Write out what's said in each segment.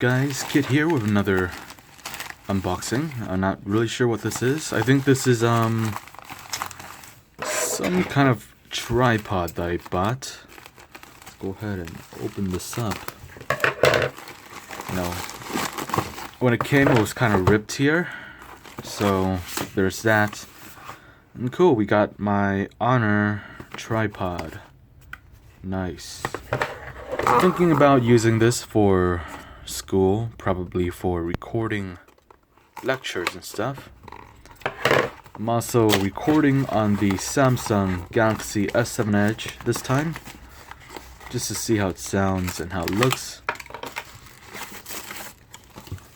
Guys, Kit here with another unboxing. I'm not really sure what this is. I think this is some kind of tripod that I bought. Let's go ahead and open this up. When it came, it was kind of ripped here, so there's that. And cool, we got my Honor tripod. Nice. Thinking about using this for school, probably for recording lectures and stuff. I'm also recording on the Samsung Galaxy S7 Edge this time, just to see how it sounds and how it looks.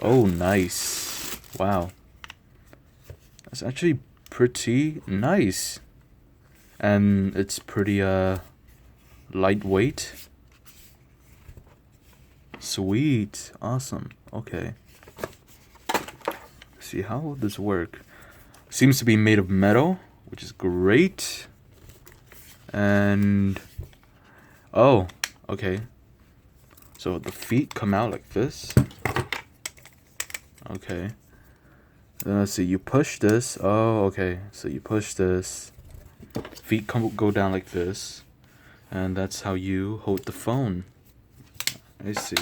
Oh, nice. Wow. That's actually pretty nice. And it's pretty lightweight. Sweet. Awesome. Okay. Let's see, how will this work? Seems to be made of metal, which is great. And oh, okay. So the feet come out like this. Okay. Then let's see, you push this. Oh, okay. So you push this. Feet go down like this. And that's how you hold the phone. I see.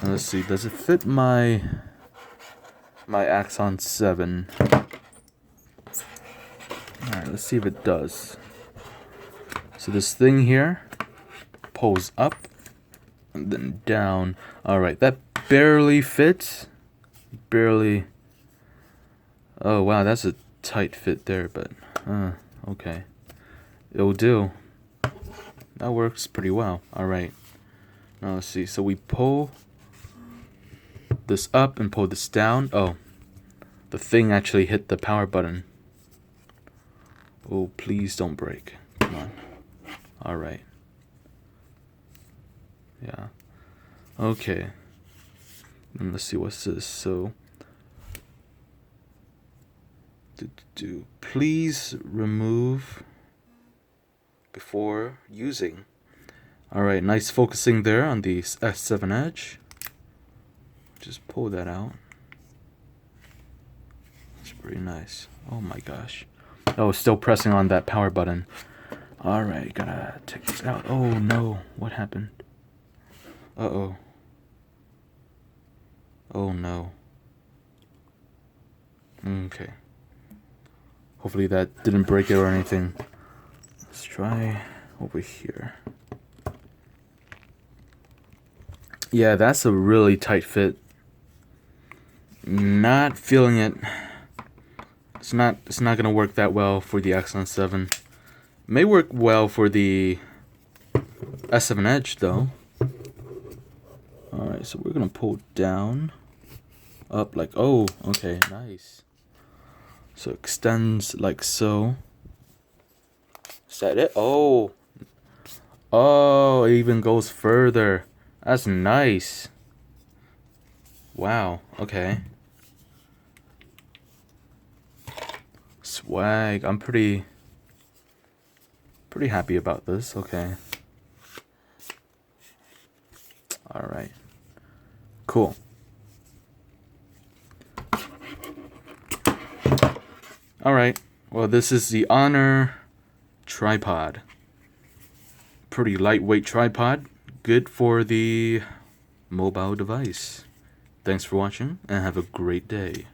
And let's see, does it fit my Axon 7? Alright, let's see if it does. So this thing here pulls up and then down. Alright, that barely fits. Barely. Oh wow, that's a tight fit there, but okay. It'll do. That works pretty well. Alright. Now let's see. So we pull this up and pull this down. Oh, the thing actually hit the power button. Oh, please don't break. Come on. Alright. Yeah. Okay. And let's see, what's this? So, please remove before using. Alright, nice focusing there on the S7 Edge. Just pull that out. It's pretty nice. Oh my gosh. Oh, still pressing on that power button. Alright, gotta take this out. Oh no, what happened? Uh-oh. Oh no. Okay. Hopefully that didn't break it or anything. Let's try over here. Yeah, that's a really tight fit. Not feeling it. It's not gonna work that well for the Axon 7. May work well for the S7 Edge though. Alright, so we're gonna pull down, up like, oh, okay, nice. So it extends like so. Is that it? Oh, it even goes further. That's nice. Wow, okay. Swag. I'm pretty happy about this. Okay. Alright. Cool. Alright. Well, this is the Honor tripod. Pretty lightweight tripod. Good for the mobile device. Thanks for watching and have a great day.